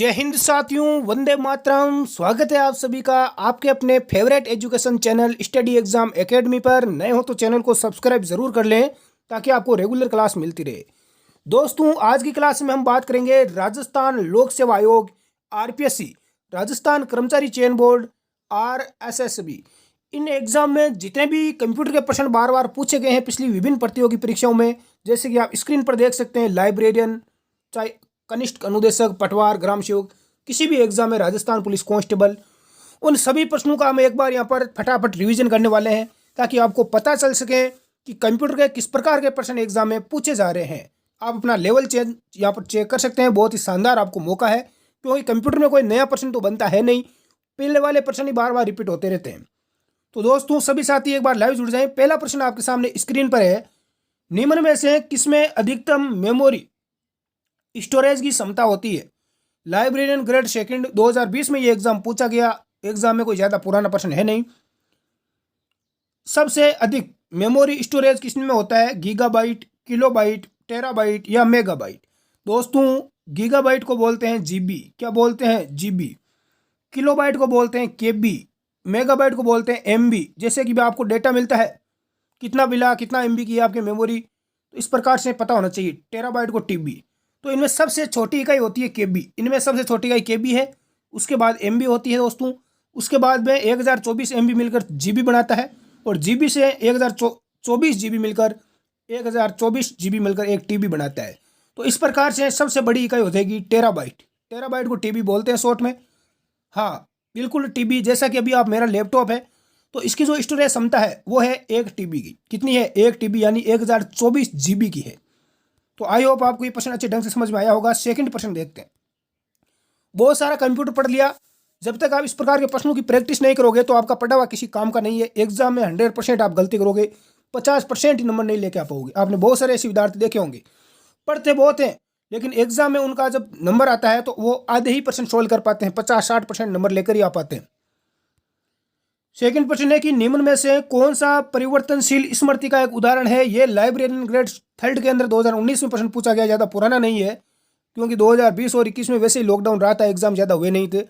जय हिंद साथियों, वंदे मातरम। स्वागत है आप सभी का आपके अपने favourite education channel study exam academy पर। नए हो तो चैनल को सब्सक्राइब जरूर कर लें ताकि आपको रेगुलर क्लास मिलती रहे। दोस्तों, आज की क्लास में हम बात करेंगे राजस्थान लोक सेवा आयोग आरपीएससी, राजस्थान कर्मचारी चयन बोर्ड आरएसएसबी। इन एग्जाम में जितने भी कंप्यूटर के प्रश्न बार बार पूछे गए हैं पिछली विभिन्न प्रतियोगी परीक्षाओं में, जैसे कि आप स्क्रीन पर देख सकते हैं, लाइब्रेरियन, चाहे कनिष्ठ अनुदेशक, पटवार, ग्राम सेवक, किसी भी एग्जाम में, राजस्थान पुलिस कांस्टेबल, उन सभी प्रश्नों का हम एक बार यहाँ पर फटाफट रिवीजन करने वाले हैं ताकि आपको पता चल सके कि कंप्यूटर के किस प्रकार के प्रश्न एग्जाम में पूछे जा रहे हैं। आप अपना लेवल चेक यहाँ पर चेक कर सकते हैं। बहुत ही शानदार आपको मौका है, क्योंकि कंप्यूटर में कोई नया प्रश्न तो बनता है नहीं, पहले वाले प्रश्न ही बार बार रिपीट होते रहते हैं। तो दोस्तों, सभी साथी एक बार लाइव जुड़ जाएं। पहला प्रश्न आपके सामने स्क्रीन पर है, निम्न में से किसमें अधिकतम मेमोरी स्टोरेज की क्षमता होती है? लाइब्रेरियन ग्रेड सेकंड 2020 में ये एग्जाम पूछा गया। एग्जाम में कोई ज्यादा पुराना प्रश्न है नहीं। सबसे अधिक मेमोरी स्टोरेज किस में होता है? गीगाबाइट, किलोबाइट, टेराबाइट या मेगाबाइट? दोस्तों, गीगाबाइट को बोलते हैं जीबी। क्या बोलते हैं? जीबी। किलोबाइट को बोलते हैं केबी। मेगाबाइट को बोलते हैं एमबी। जैसे कि आपको डेटा मिलता है कितना मिला, कितना एमबी की आपकी मेमोरी, तो इस प्रकार से पता होना चाहिए। टेराबाइट को टीबी। तो इनमें सबसे छोटी इकाई होती है केबी। इनमें सबसे छोटी इकाई केबी है। उसके बाद एमबी होती है दोस्तों। उसके बाद में 1024 एमबी मिलकर जीबी बनाता है, और जीबी से 1024 जीबी मिलकर 1024 जीबी मिलकर एक टीबी बनाता है। तो इस प्रकार से सबसे बड़ी इकाई हो जाएगी टेराबाइट। टेराबाइट को टीबी बोलते हैं शॉर्ट में। हाँ, बिल्कुल टीबी। जैसा कि अभी आप मेरा लैपटॉप है, तो इसकी जो स्टोरेज क्षमता है वो है 1 टीबी की। कितनी है? 1 टीबी, यानी 1024 जीबी की है। तो आई होप आपको ये प्रश्न अच्छे ढंग से समझ में आया होगा। सेकंड प्रश्न देखते हैं। बहुत सारा कंप्यूटर पढ़ लिया, जब तक आप इस प्रकार के प्रश्नों की प्रैक्टिस नहीं करोगे तो आपका पढ़ा हुआ किसी काम का नहीं है। एग्जाम में 100% आप गलती करोगे, 50% ही नंबर नहीं लेके आ पाओगे। आपने बहुत सारे ऐसे विद्यार्थी देखे होंगे, पढ़ते बहुत हैं, लेकिन एग्जाम में उनका जब नंबर आता है तो वो आधे ही प्रश्न सोल्व कर पाते हैं, 50-60% नंबर लेकर ही आ पाते हैं। सेकंड प्रश्न है कि निम्न में से कौन सा परिवर्तनशील स्मृति का एक उदाहरण है? ये लाइब्रेरियन ग्रेड थर्ड के अंदर 2019 में प्रश्न पूछा गया। ज़्यादा पुराना नहीं है, क्योंकि 2020 और 21 में वैसे ही लॉकडाउन रहा था, एग्जाम ज़्यादा हुए नहीं थे।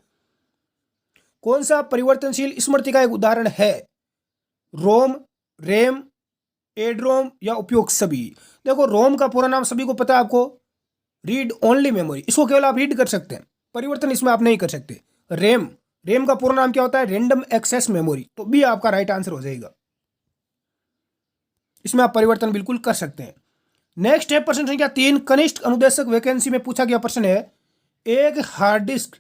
कौन सा परिवर्तनशील स्मृति का एक उदाहरण है? रोम, रैम, एडरोम या उपयोग सभी? देखो, रोम का पूरा नाम सभी को पता है आपको, रीड ओनली मेमोरी। इसको केवल आप रीड कर सकते हैं, परिवर्तन इसमें आप नहीं कर सकते। रैम, रैम का पूरा नाम क्या होता है? Random access memory. तो बी आपका राइट आंसर हो जाएगा। इसमें आप परिवर्तन बिल्कुल कर सकते हैं। नेक्स्ट है प्रश्न संख्या 3, कनिष्ठ अनुदेशक वैकेंसी में पूछा गया प्रश्न है, एक हार्ड डिस्क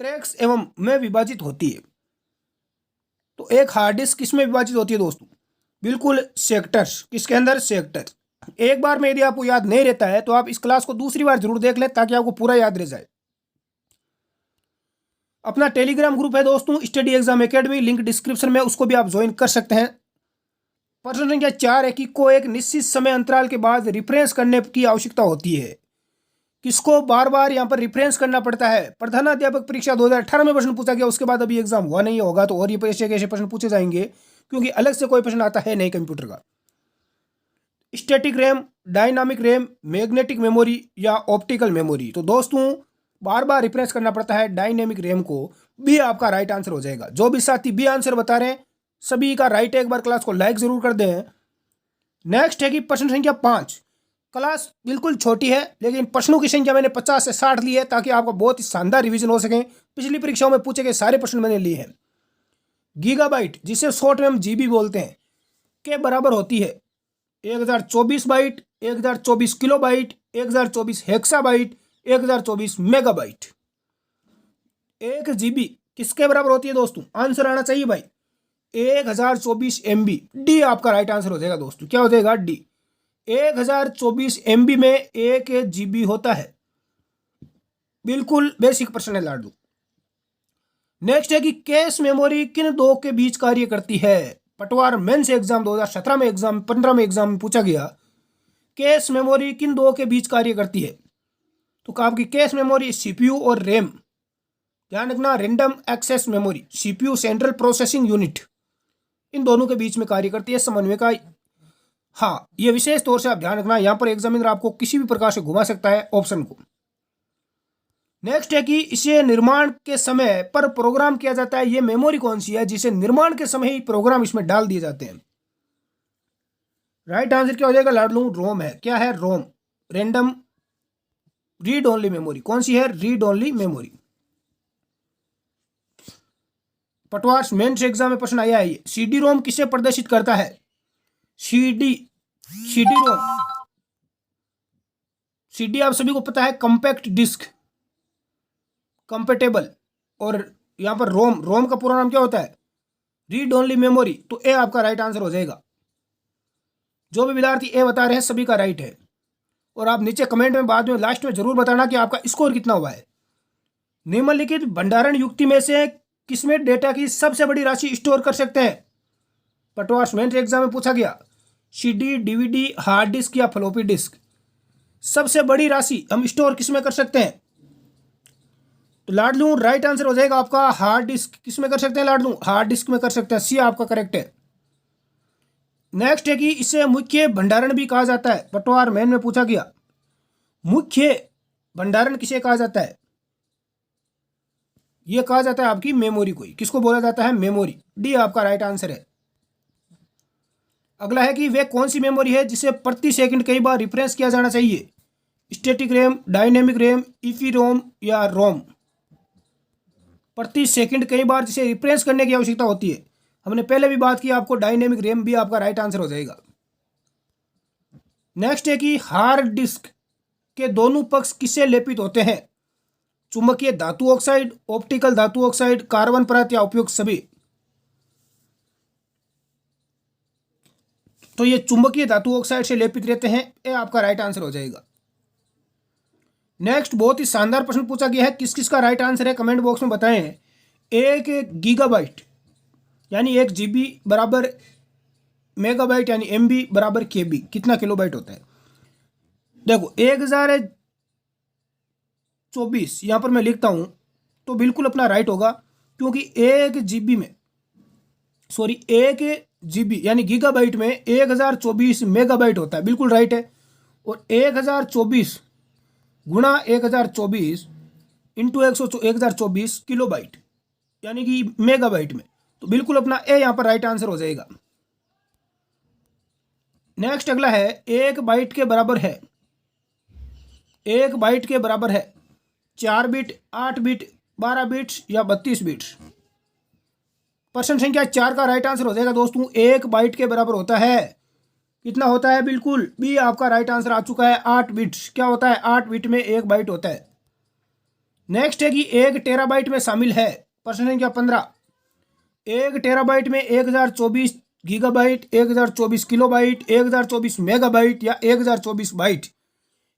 ट्रैक्स एवं में विभाजित होती है। तो एक हार्ड डिस्क किसमें विभाजित होती है दोस्तों? बिल्कुल सेक्टर्स। किसके अंदर? सेक्टर। एक बार में यदि आपको याद नहीं रहता है तो आप इस क्लास को दूसरी बार जरूर देख लें ताकि आपको पूरा याद रह जाए। अपना टेलीग्राम ग्रुप है दोस्तों, study exam academy, link description में, उसको भी आप ज्वाइन कर सकते हैं। प्रश्न संख्या 4 है कि को एक निश्चित समय अंतराल के बाद रिफ्रेश करने की आवश्यकता होती है। किसको बार बार यहाँ पर रिफ्रेश करना पड़ता है? प्रधानाध्यापक परीक्षा 2018 में प्रश्न पूछा गया, उसके बाद अभी एग्जाम हुआ नहीं होगा, तो और ये ऐसे कैसे प्रश्न पूछे जाएंगे, क्योंकि अलग से कोई प्रश्न आता है नहीं कंप्यूटर का। Static RAM, dynamic RAM, magnetic memory या ऑप्टिकल मेमोरी? तो दोस्तों, बार बार रिफ्रेश करना पड़ता है डायनेमिक रैम को। बी आपका राइट आंसर हो जाएगा। जो भी साथी बी आंसर बता रहे हैं सभी का राइट है। एक बार क्लास को लाइक जरूर कर दें। नेक्स्ट है कि प्रश्न संख्या 5। क्लास बिल्कुल छोटी है, लेकिन प्रश्नों की संख्या मैंने 50 से 60 ली है ताकि आपका बहुत ही शानदार रिवीजन हो सके। पिछली परीक्षाओं में पूछे गए सारे प्रश्न मैंने लिए हैं। गीगाबाइट, जिसे शॉर्ट में हम जीबी बोलते हैं, के बराबर होती है 1024 byte, 1024 kilobyte, 1024 hexabyte, 1024 megabyte. 1 GB किसके बराबर होती है दोस्तों? आंसर आना चाहिए भाई, 1024 एमबी। डी आपका राइट आंसर हो जाएगा दोस्तों। क्या हो जाएगा? डी। 1024 एमबी में 1 जीबी होता है। बिल्कुल बेसिक प्रश्न है लाडू। नेक्स्ट है कि कैश मेमोरी किन दो के बीच कार्य करती है? पटवार मेंस एग्जाम 2017 में, एग्जाम 15 में एग्जाम में पूछा गया, कैश मेमोरी किन दो के बीच कार्य करती है? तो आपकी कैश मेमोरी सीपीयू और रैम, ध्यान रखना, random access memory, CPU central processing unit, इन दोनों के बीच में कार्य करती है, समन्वय का। हाँ, ये विशेष तौर से आप ध्यान रखना, यहां पर एग्जामिनर आपको किसी भी प्रकार से घुमा सकता है ऑप्शन को। नेक्स्ट है कि इसे निर्माण के समय पर प्रोग्राम किया जाता है। ये मेमोरी कौन सी है जिसे निर्माण के समय ही प्रोग्राम इसमें डाल दिए जाते हैं? राइट आंसर क्या हो जाएगा लाडलू? रोम है। क्या है? रोम, रैंडम रीड ओनली मेमोरी। कौन सी है? Read only memory. पटवार मेंस एग्जाम में प्रश्न आया है ये। सीडी रोम किसे प्रदर्शित करता है? सीडी रोम, सीडी आप सभी को पता है कॉम्पैक्ट डिस्क, कंपेटेबल। और यहां पर रोम, रोम का पूरा नाम क्या होता है? Read only memory. तो ए आपका राइट आंसर हो जाएगा। जो भी विद्यार्थी ए बता रहे हैं सभी का राइट है। और आप नीचे कमेंट में बाद में लास्ट में जरूर बताना कि आपका स्कोर कितना हुआ है। निम्नलिखित भंडारण युक्ति में से किसमें डेटा की सबसे बड़ी राशि स्टोर कर सकते हैं? पटवार मेंस एग्जाम में पूछा गया। सीडी, डीवीडी, हार्ड डिस्क या फ्लॉपी डिस्क? सबसे बड़ी राशि हम स्टोर किसमें कर सकते हैं? तो लाडलू राइट आंसर हो जाएगा आपका हार्ड डिस्क। किसमें कर सकते हैं लाडलू? हार्ड डिस्क में कर सकते हैं। सी आपका करेक्ट है। नेक्स्ट है कि इसे मुख्य भंडारण भी कहा जाता है। पटवार मेन में पूछा गया मुख्य भंडारण किसे कहा जाता है? यह कहा जाता है आपकी मेमोरी को ही। किसको बोला जाता है? मेमोरी। डी आपका राइट आंसर है। अगला है कि वे कौन सी मेमोरी है जिसे प्रति सेकंड कई बार रिफ्रेश किया जाना चाहिए? Static RAM, dynamic RAM, EPROM या रोम? प्रति सेकंड कई बार जिसे रिफ्रेश करने की आवश्यकता होती है। हमने पहले भी बात की आपको, डायनेमिक रैम भी आपका राइट आंसर हो जाएगा। नेक्स्ट है कि हार्ड डिस्क के दोनों पक्ष किससे लेपित होते हैं? चुंबकीय धातु ऑक्साइड, ऑप्टिकल धातु ऑक्साइड, कार्बन परत या उपयुक्त सभी? तो ये चुंबकीय धातु ऑक्साइड से लेपित रहते हैं। ये आपका राइट आंसर हो जाएगा। नेक्स्ट बहुत ही शानदार प्रश्न पूछा गया है। किस किस का राइट आंसर है कमेंट बॉक्स में बताएं। 1 गीगाबाइट यानी 1 GB बराबर मेगाबाइट यानी MB बराबर KB कितना किलोबाइट होता है? देखो 1024 यहाँ पर मैं लिखता हूँ तो बिल्कुल अपना राइट होगा, क्योंकि 1 GB में 1 GB यानी गीगाबाइट में 1024 मेगाबाइट होता है। बिल्कुल राइट है। और 1024 गुणा 1024 इंटू 1024 किलोबाइट यानी कि मेगाबाइट में, तो बिल्कुल अपना ए यहाँ पर राइट आंसर हो जाएगा। नेक्स्ट अगला है 1 बाइट के बराबर है। 1 बाइट के बराबर है 4 बिट, 8 बिट, 12 बिट्स या 32 बिट्स? प्रश्न संख्या 4 का राइट आंसर हो जाएगा दोस्तों 1 बाइट के बराबर होता है। कितना होता है? बिल्कुल बी आपका राइट आंसर आ चुका है 8 बिट्स। क्या होता है? 8 बिट में 1 बाइट होता है। नेक्स्ट है कि 1 टेराबाइट में शामिल है। प्रश्न संख्या 15। 1 टेराबाइट में 1024 गीगाबाइट, 1024 किलोबाइट, 1024 मेगाबाइट या 1024 बाइट?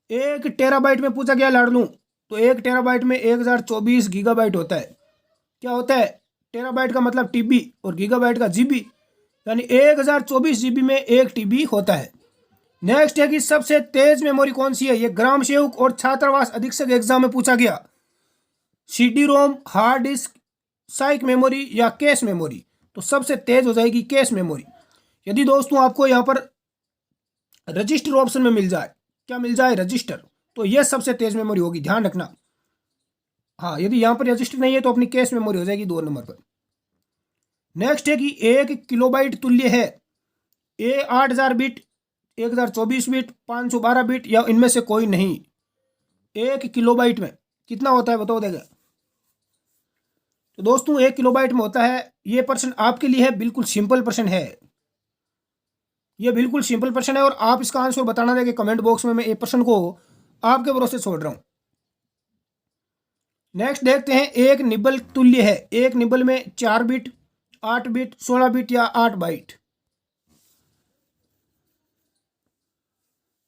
1 टेराबाइट में पूछा गया लाडलू, तो 1 टेराबाइट में 1024 गीगाबाइट होता है। क्या होता है? टेराबाइट का मतलब TB और गीगाबाइट का GB, यानी 1024 GB में 1 TB होता है। नेक्स्ट है कि सबसे तेज मेमोरी कौन सी है? ये ग्राम सेवक और छात्रावास अधीक्षक एग्जाम में पूछा गया। CD रोम, हार्ड डिस्क, साइक मेमोरी या कैश मेमोरी? तो सबसे तेज हो जाएगी कैश मेमोरी। यदि दोस्तों आपको यहाँ पर रजिस्टर ऑप्शन में मिल जाए, क्या मिल जाए? रजिस्टर, तो यह सबसे तेज मेमोरी होगी, ध्यान रखना। हाँ, यदि यहाँ पर रजिस्टर नहीं है तो अपनी कैश मेमोरी हो जाएगी 2 नंबर पर। नेक्स्ट है कि 1 किलोबाइट तुल्य है ए 8000 बिट, 1024 बिट, 512 बिट या इनमें से कोई नहीं? 1 किलोबाइट में कितना होता है बताओ देगा? तो दोस्तों 1 किलोबाइट में होता है, ये प्रश्न आपके लिए है, बिल्कुल सिंपल प्रश्न है। ये बिल्कुल सिंपल प्रश्न है और आप इसका आंसर बताना देंगे कमेंट बॉक्स में। मैं ये प्रश्न को आपके भरोसे छोड़ रहा हूं। नेक्स्ट देखते हैं 1 निबल तुल्य है। 1 निबल में 4 बिट, 8 बिट, 16 बिट या 8 बाइट?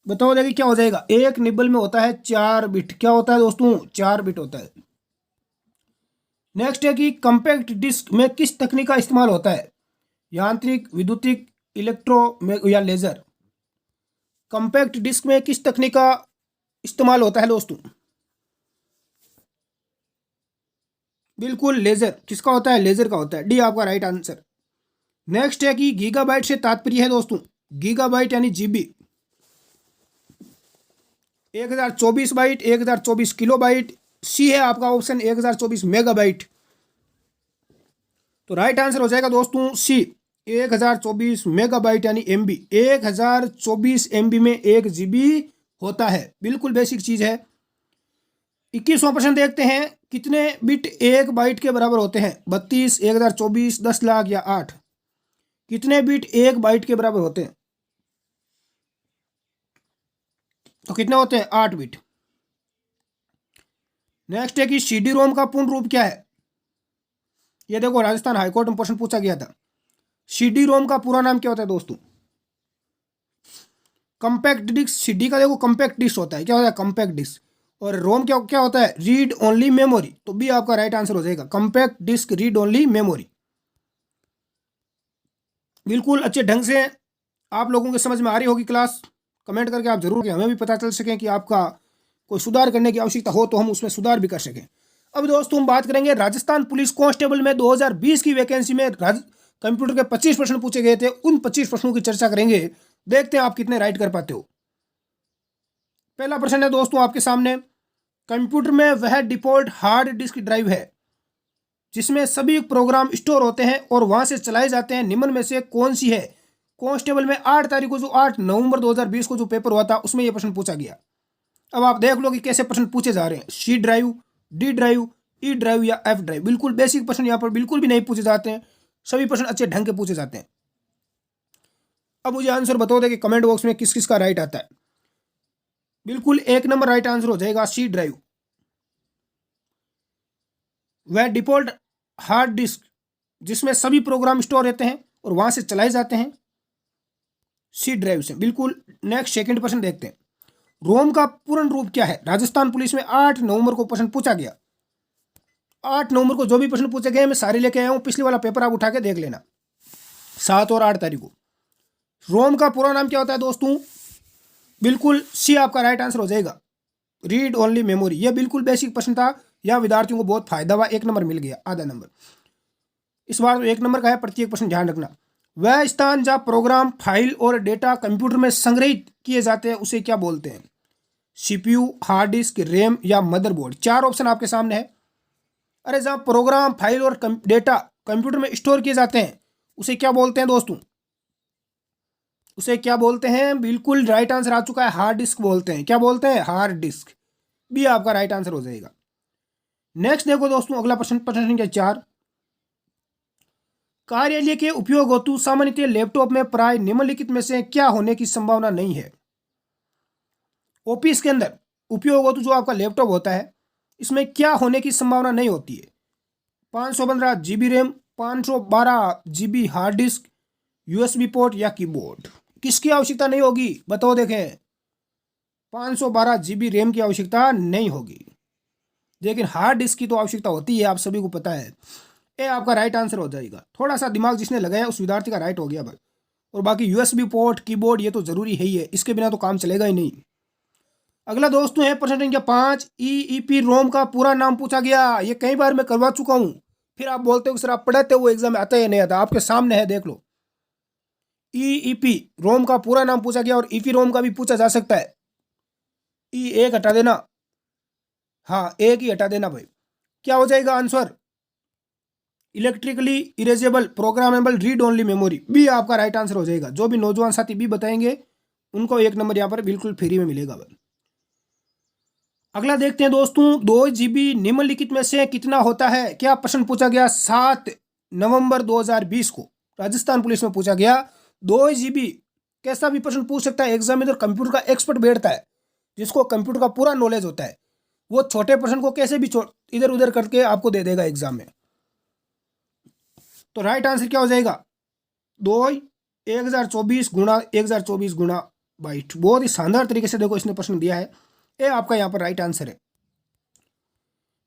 बताओ देखिए क्या हो जाएगा? 1 निबल में होता है 4 बिट। क्या होता है दोस्तों? 4 बिट होता है। नेक्स्ट है कि कंपैक्ट डिस्क में किस तकनीक का इस्तेमाल होता है? यांत्रिक, विद्युतिक, इलेक्ट्रो या लेजर? कंपैक्ट डिस्क में किस तकनीक का इस्तेमाल होता है दोस्तों? बिल्कुल लेजर। किसका होता है? लेजर का होता है। डी आपका राइट आंसर। नेक्स्ट है कि गीगाबाइट से तात्पर्य है दोस्तों, गीगाबाइट यानी GB। 1024 बाइट, 1024 किलोबाइट, सी है आपका ऑप्शन 1024 मेगाबाइट। तो राइट आंसर हो जाएगा दोस्तों सी 1024 मेगाबाइट यानी एमबी। 1024 एमबी में 1 GB होता है, बिल्कुल बेसिक चीज है। 21वां प्रश्न देखते हैं, कितने बिट 1 बाइट के बराबर होते हैं? 32, 1024, 10 लाख या 8? कितने बिट 1 बाइट के बराबर होते हैं? तो कितने होते हैं? 8 बिट। नेक्स्ट है कि सीडी रोम का पूर्ण रूप क्या है? ये देखो राजस्थान हाईकोर्ट में प्रश्न पूछा गया था। सीडी रोम का पूरा नाम क्या होता है दोस्तों? Compact disc. सीडी का देखो कंपैक्ट डिस्क होता है, क्या होता है? Compact disc. और रोम क्या क्या होता है? Read only memory. तो बी आपका राइट आंसर हो जाएगा, compact disc read only memory. बिल्कुल अच्छे ढंग से आप लोगों के समझ में आ रही होगी क्लास। कमेंट करके आप जरूर, हमें भी पता चल सकें कि आपका कोई सुधार करने की आवश्यकता हो तो हम उसमें सुधार भी कर सकें। अब दोस्तों हम बात करेंगे राजस्थान पुलिस कांस्टेबल में 2020 की वैकेंसी में कंप्यूटर के 25 प्रश्न पूछे गए थे। उन 25 प्रश्नों की चर्चा करेंगे, देखते हैं आप कितने राइट कर पाते हो। पहला प्रश्न है दोस्तों आपके सामने, कंप्यूटर में वह डिफॉल्ट हार्ड डिस्क ड्राइव है जिसमें सभी प्रोग्राम स्टोर होते हैं और वहां से चलाए जाते हैं, निम्न में से कौन सी है? कांस्टेबल में 8 तारीख को जो 8 नवंबर 2020 को जो पेपर हुआ था उसमें यह प्रश्न पूछा गया। अब आप देख लो कि कैसे प्रश्न पूछे जा रहे हैं। C drive, D drive, E drive या एफ ड्राइव। बिल्कुल बेसिक प्रश्न यहाँ पर बिल्कुल भी नहीं पूछे जाते हैं, सभी प्रश्न अच्छे ढंग के पूछे जाते हैं। अब मुझे आंसर बता दे कि कमेंट बॉक्स में किस किस का राइट आता है। बिल्कुल 1 नंबर राइट आंसर हो जाएगा सी ड्राइव। वह डिफॉल्ट हार्ड डिस्क जिसमें सभी प्रोग्राम स्टोर रहते हैं और वहां से चलाए जाते हैं, सी ड्राइव से। बिल्कुल। नेक्स्ट सेकंड प्रश्न देखते हैं, रोम का पूर्ण रूप क्या है? राजस्थान पुलिस में 8 नवंबर को प्रश्न पूछा गया। 8 नवंबर को जो भी प्रश्न पूछे गए मैं सारे लेके आया हूं, पिछले वाला पेपर आप उठा के देख लेना। 7 और 8 तारीख को रोम का पूरा नाम क्या होता है दोस्तों? बिल्कुल सी आपका राइट आंसर हो जाएगा, रीड ओनली मेमोरी। यह बिल्कुल बेसिक प्रश्न था, यह विद्यार्थियों को बहुत फायदा हुआ। 1 नंबर मिल गया, आधा नंबर। इस बार तो 1 नंबर का है, प्रत्येक प्रश्न ध्यान रखना। वह स्थान जहां प्रोग्राम, फाइल और डेटा कंप्यूटर में संग्रहित किए जाते हैं उसे क्या बोलते हैं? सीपीयू, हार्ड डिस्क, रैम या मदरबोर्ड? 4 ऑप्शन आपके सामने है। अरे जहां प्रोग्राम, फाइल और डेटा कंप्यूटर में स्टोर किए जाते हैं उसे क्या बोलते हैं दोस्तों? उसे क्या बोलते हैं? बिल्कुल राइट आंसर आ चुका है, हार्ड डिस्क बोलते हैं। क्या बोलते हैं? Hard disk. भी आपका राइट आंसर हो जाएगा। नेक्स्ट देखो दोस्तों अगला प्रश्न, प्रश्न संख्या 4, कार्यालय के उपयोग हेतु सामान्यतः लैपटॉप में प्राय निम्नलिखित में से क्या होने की संभावना नहीं है? ऑफिस के अंदर उपयोग हेतु जो आपका लैपटॉप होता है इसमें क्या होने की संभावना नहीं होती है? 515 GB RAM, 512 GB hard disk, USB port या कीबोर्ड? किसकी आवश्यकता नहीं होगी बताओ देखें? 512 GB रैम की आवश्यकता नहीं होगी, लेकिन हार्ड डिस्क की तो आवश्यकता होती है, आप सभी को पता है। ये आपका राइट आंसर हो जाएगा। थोड़ा सा दिमाग जिसने लगाया उस विद्यार्थी का राइट हो गया भाई। और बाकी USB पोर्ट, कीबोर्ड ये तो जरूरी है ही है, इसके बिना तो काम चलेगा ही नहीं। अगला दोस्तों है प्रश्न संख्या 5, EEP रोम का पूरा नाम पूछा गया। ये कई बार मैं करवा चुका हूं, फिर आप बोलते हो सर आप पढ़ाते हो एग्जाम में आता है या नहीं आता? आपके सामने है, देख लो। EEP रोम का पूरा नाम पूछा गया और EP रोम का भी पूछा जा सकता है। ई एक हटा देना, हाँ एक ही हटा देना भाई। क्या हो जाएगा answer? Electrically erasable programmable read only memory. B आपका राइट आंसर हो जाएगा। जो भी नौजवान साथी बी बताएंगे उनको 1 नंबर यहाँ पर बिल्कुल फ्री में मिलेगा भाई। अगला देखते हैं दोस्तों, 2 GB निम्नलिखित में से कितना होता है? क्या प्रश्न पूछा गया 7 नवंबर 2020 को राजस्थान पुलिस में पूछा गया। 2 GB कैसा भी प्रश्न पूछ सकता है, एग्जामिनर कंप्यूटर का एक्सपर्ट बैठता है जिसको कंप्यूटर का पूरा नॉलेज होता है, वो छोटे प्रश्न को कैसे भी इधर उधर करके आपको दे देगा एग्जाम में। तो राइट आंसर क्या हो जाएगा? 1024 गुणा 1024 गुणा बाइट। बहुत ही शानदार तरीके से देखो इसने प्रश्न दिया है, ये आपका यहाँ पर राइट आंसर है।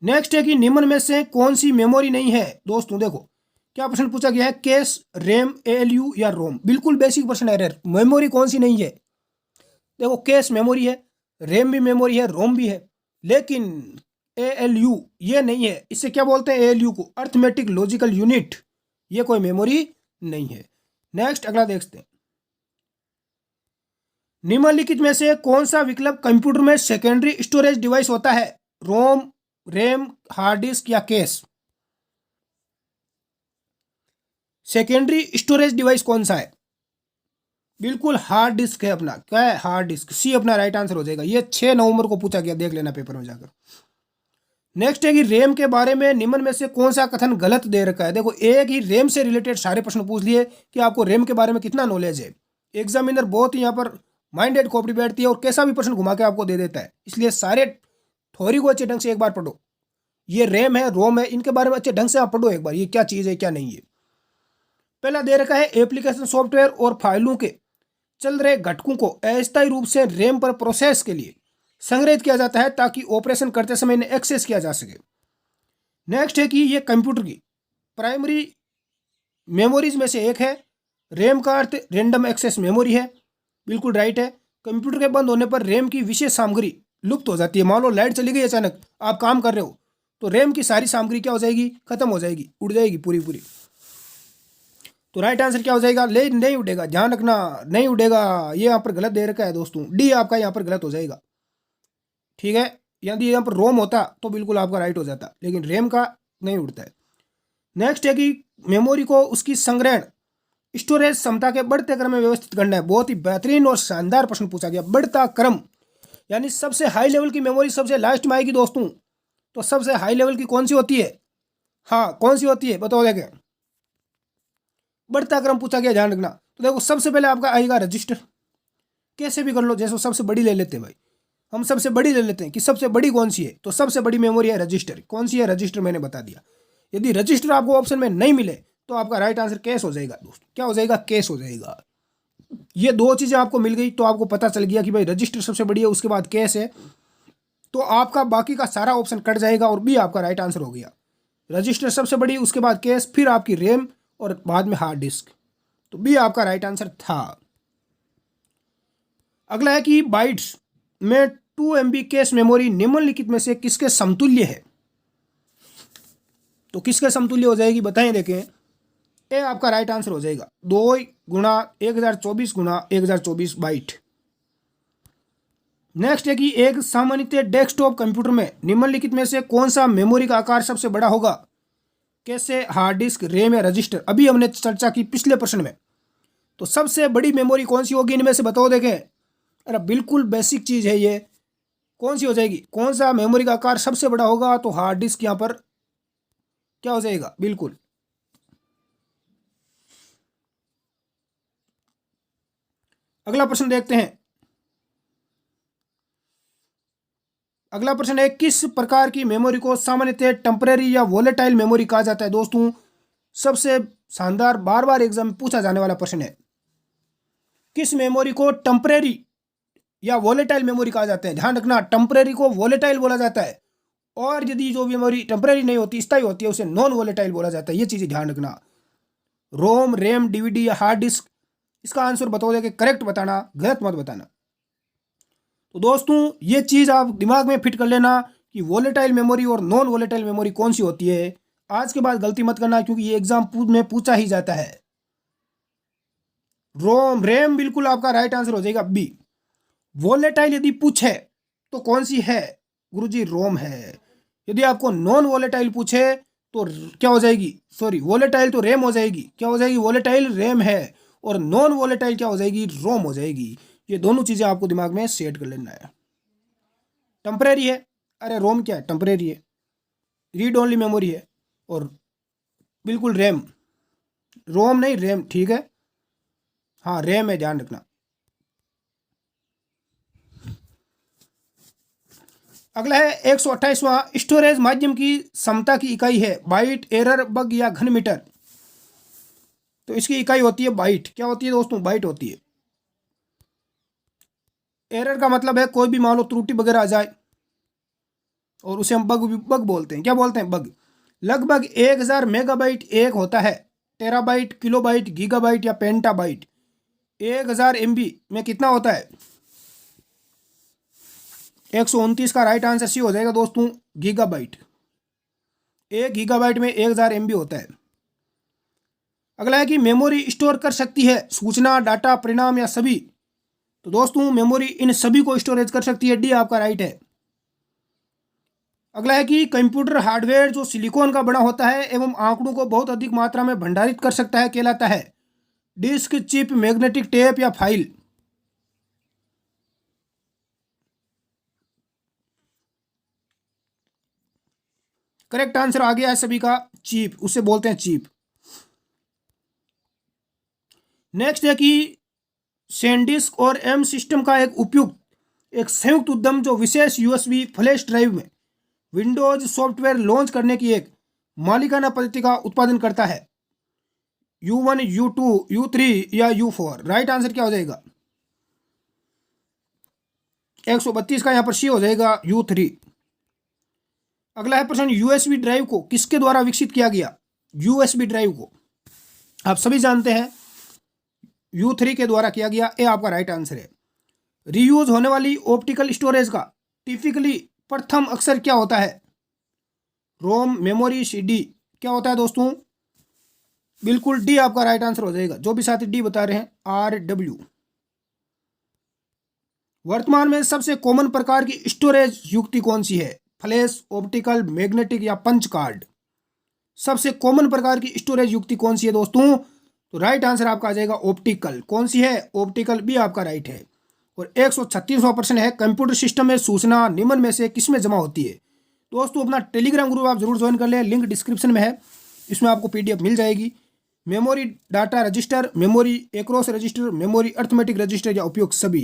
नेक्स्ट है कि निम्न में से कौन सी मेमोरी नहीं है? दोस्तों देखो क्या प्रश्न पूछा गया है, कैश, रैम, ALU या रोम? बिल्कुल बेसिक प्रश्न है। मेमोरी कौन सी नहीं है? देखो कैश मेमोरी है, रैम भी मेमोरी है, रोम भी है, लेकिन ALU ये नहीं है। इससे क्या बोलते हैं? ALU को अर्थमेटिक लॉजिकल यूनिट, ये कोई मेमोरी नहीं है। नेक्स्ट अगला देखते हैं, निम्नलिखित में से कौन सा विकल्प कंप्यूटर में सेकेंडरी स्टोरेज डिवाइस होता है? रोम, रैम, हार्ड डिस्क या कैश? सेकेंडरी स्टोरेज डिवाइस कौन सा है? बिल्कुल हार्ड डिस्क है अपना। क्या है? Hard disk. सी अपना राइट आंसर हो जाएगा। ये 6 नवंबर को पूछा गया, देख लेना पेपर में जाकर। नेक्स्ट है कि रैम के बारे में निम्न में से कौन सा कथन गलत दे रखा है? देखो, एक ही रैम से रिलेटेड सारे प्रश्न पूछ लिए कि आपको रैम के बारे में कितना नॉलेज है। एग्जामिनर बहुत ही यहाँ पर माइंडेड खोपड़ी बैठती है और कैसा भी प्रश्न घुमा के आपको दे देता है। इसलिए सारे थ्योरी को अच्छे ढंग से एक बार पढ़ो। ये रैम है, रोम है, इनके बारे में अच्छे ढंग से आप पढ़ो एक बार, ये क्या चीज़ है क्या नहीं है। पहला दे रखा है एप्लीकेशन सॉफ्टवेयर और फाइलों के चल रहे घटकों को अस्थायी रूप से रैम पर प्रोसेस के लिए संग्रहित किया जाता है ताकि ऑपरेशन करते समय इन्हें एक्सेस किया जा सके। नेक्स्ट है कि ये कंप्यूटर की प्राइमरी मेमोरीज में से एक है। रैम का अर्थ रैंडम एक्सेस मेमोरी है। बिल्कुल राइट है। कंप्यूटर के बंद होने पर रैम की विशेष सामग्री लुप्त हो जाती है। मान लो लाइट चली गई अचानक, आप काम कर रहे हो, तो रैम की सारी सामग्री क्या हो जाएगी? खत्म हो जाएगी, उड़ जाएगी पूरी पूरी। तो राइट आंसर क्या हो जाएगा? ले नहीं उड़ेगा, ध्यान रखना, नहीं उड़ेगा। ये यहाँ पर गलत दे रखा है दोस्तों, डी आपका यहाँ पर गलत हो जाएगा। ठीक है, यदि यहाँ पर रोम होता तो बिल्कुल आपका राइट हो जाता, लेकिन रैम का नहीं उड़ता है। नेक्स्ट है कि मेमोरी को उसकी संग्रहण स्टोरेज क्षमता के बढ़ते क्रम में व्यवस्थित करना है। बहुत ही बेहतरीन और शानदार प्रश्न पूछा गया। बढ़ता क्रम यानी सबसे हाई लेवल की मेमोरी सबसे लास्ट में आएगी दोस्तों। तो सबसे हाई लेवल की कौन सी होती है? हाँ, कौन सी होती है बताओ देखें। बढ़ता क्रम पूछा गया, ध्यान रखना। तो देखो, सबसे पहले आपका आएगा रजिस्टर। कैसे भी कर लो, जैसे सबसे बड़ी ले लेते हैं भाई, हम सबसे बड़ी ले लेते हैं कि सबसे बड़ी कौन सी है, तो सबसे बड़ी मेमोरी है रजिस्टर। कौन सी है? रजिस्टर, मैंने बता दिया। यदि रजिस्टर आपको ऑप्शन में नहीं मिले तो आपका राइट आंसर कैश हो जाएगा दोस्तों। क्या हो जाएगा? कैश हो जाएगा। ये दो चीज़ें आपको मिल गई तो आपको पता चल गया कि भाई रजिस्टर सबसे बड़ी है, उसके बाद कैश है। तो आपका बाकी का सारा ऑप्शन कट जाएगा और बी आपका राइट आंसर हो गया। रजिस्टर सबसे बड़ी, उसके बाद कैश, फिर आपकी रैम और बाद में हार्ड डिस्क। तो बी आपका राइट आंसर था। अगला है कि बाइट्स में 2 MB कैश मेमोरी निम्नलिखित में से किसके समतुल्य है? तो किसके समतुल्य हो जाएगी बताएं, देखें। ए आपका राइट आंसर हो जाएगा 2 गुणा 1024 गुणा 1024 बाइट। नेक्स्ट है कि एक सामान्यतः डेस्कटॉप कंप्यूटर में निम्नलिखित में से कौन सा मेमोरी का आकार सबसे बड़ा होगा? कैसे? हार्ड डिस्क, रैम या रजिस्टर? अभी हमने चर्चा की पिछले प्रश्न में। तो सबसे बड़ी मेमोरी कौन सी होगी इनमें से बताओ देखें। अरे बिल्कुल बेसिक चीज़ है ये। कौन सी हो जाएगी? कौन सा मेमोरी का आकार सबसे बड़ा होगा? तो हार्ड डिस्क यहाँ पर क्या हो जाएगा? बिल्कुल। अगला प्रश्न देखते हैं। अगला प्रश्न है, किस प्रकार की मेमोरी को सामान्यतः टेम्परेरी या वोलेटाइल मेमोरी कहा जाता है? दोस्तों, सबसे शानदार, बार बार एग्जाम में पूछा जाने वाला प्रश्न है। किस मेमोरी को टेम्परेरी या वोलेटाइल मेमोरी कहा जाता है? ध्यान रखना, टेम्परेरी को वोलेटाइल बोला जाता है, और यदि जो मेमोरी टेम्परेरी नहीं होती, स्थायी होती है, उसे नॉन वोलेटाइल बोला जाता है। ये चीज़ें ध्यान रखना। रोम, रैम, डीवीडी या हार्ड डिस्क? इसका आंसर बताओ देके, करेक्ट बताना, गलत मत बताना। तो दोस्तों, ये चीज़ आप दिमाग में फिट कर लेना कि वोलेटाइल मेमोरी और नॉन वोलेटाइल मेमोरी कौन सी होती है। आज के बाद गलती मत करना, क्योंकि ये एग्जाम में पूछा ही जाता है। रोम, रैम बिल्कुल आपका राइट आंसर हो जाएगा बी। वोलेटाइल यदि पूछे तो कौन सी है? गुरुजी, रोम है। यदि आपको नॉन वोलेटाइल पूछे तो क्या हो जाएगी? सॉरी, वोलेटाइल तो रैम हो जाएगी। क्या हो जाएगी? वोलेटाइल रैम है, और नॉन वोलेटाइल क्या हो जाएगी? रोम हो जाएगी। ये दोनों चीज़ें आपको दिमाग में सेट कर लेना है। टेम्परेरी है, अरे रोम क्या है? टेम्परेरी है, रीड ओनली मेमोरी है। और बिल्कुल रैम, रोम नहीं रैम, ठीक है। हाँ, रैम है, ध्यान रखना। अगला है 128वां, स्टोरेज माध्यम की क्षमता की इकाई है बाइट, एरर, बग या घन मीटर? तो इसकी इकाई होती है बाइट। क्या होती है दोस्तों? बाइट होती है। एरर का मतलब है कोई भी मान लो त्रुटि वगैरह आ जाए, और उसे हम बग बोलते हैं। क्या बोलते हैं? बग। लगभग 1000 मेगाबाइट एक होता है। टेराबाइट, किलोबाइट, गीगाबाइट या पेंटाबाइट? 1000 MB में कितना होता है? 129 का राइट आंसर सी हो जाएगा दोस्तों, गीगाबाइट। 1 गीगाबाइट में 1000 MB होता है। अगला है कि मेमोरी स्टोर कर सकती है सूचना, डाटा, परिणाम या सभी? तो दोस्तों, मेमोरी इन सभी को स्टोरेज कर सकती है। डी आपका राइट है। अगला है कि कंप्यूटर हार्डवेयर जो सिलिकॉन का बना होता है एवं आंकड़ों को बहुत अधिक मात्रा में भंडारित कर सकता है कहलाता है डिस्क, चिप, मैग्नेटिक टेप या फाइल। करेक्ट आंसर आ गया है सभी का, चिप, उसे बोलते हैं चिप। नेक्स्ट है कि सैनडिस्क और एम सिस्टम का एक उपयुक्त एक संयुक्त उद्यम जो विशेष यूएसबी फ्लैश ड्राइव में विंडोज सॉफ्टवेयर लॉन्च करने की एक मालिकाना पद्धति का उत्पादन करता है। U1, U2, U3 या U4? राइट आंसर क्या हो जाएगा? 132 का यहाँ पर सी हो जाएगा, U3। अगला है प्रश्न, यूएसबी ड्राइव को किसके द्वारा विकसित किया गया? यूएसबी ड्राइव को आप सभी जानते हैं U3 के द्वारा किया गया, ये आपका राइट आंसर है। रीयूज होने वाली ऑप्टिकल स्टोरेज का टिपिकली प्रथम अक्षर क्या होता है? रोम, मेमोरी, CD? क्या होता है दोस्तों? बिल्कुल डी आपका राइट आंसर हो जाएगा। जो भी साथी डी बता रहे हैं, RW। वर्तमान में सबसे कॉमन प्रकार की स्टोरेज युक्ति कौन सी है? फ्लैश, ऑप्टिकल, मैग्नेटिक या पंच कार्ड? सबसे कॉमन प्रकार की स्टोरेज युक्ति कौन सी है दोस्तों? तो राइट आंसर आपका आ जाएगा ऑप्टिकल। कौन सी है? ऑप्टिकल भी आपका राइट है। और 136वां प्रश्न है, कंप्यूटर सिस्टम में सूचना निम्न में से किसमें जमा होती है? दोस्तों अपना टेलीग्राम ग्रुप आप जरूर ज्वाइन कर लें, लिंक डिस्क्रिप्शन में है, इसमें आपको PDF मिल जाएगी। Memory data register, memory across register, memory arithmetic register या उपयुक्त सभी?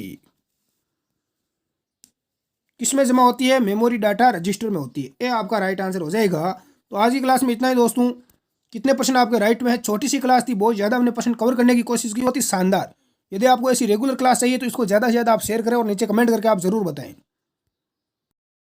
किसमें जमा होती है? मेमोरी डाटा रजिस्टर में होती है, ये आपका राइट आंसर हो जाएगा। तो आज की क्लास में इतना ही दोस्तों। कितने प्रश्न आपके राइट में है? छोटी सी क्लास थी, बहुत ज़्यादा हमने प्रश्न कवर करने की कोशिश की, बहुत ही शानदार। यदि आपको ऐसी रेगुलर क्लास चाहिए तो इसको ज़्यादा से ज़्यादा आप शेयर करें और नीचे कमेंट करके आप जरूर बताएं।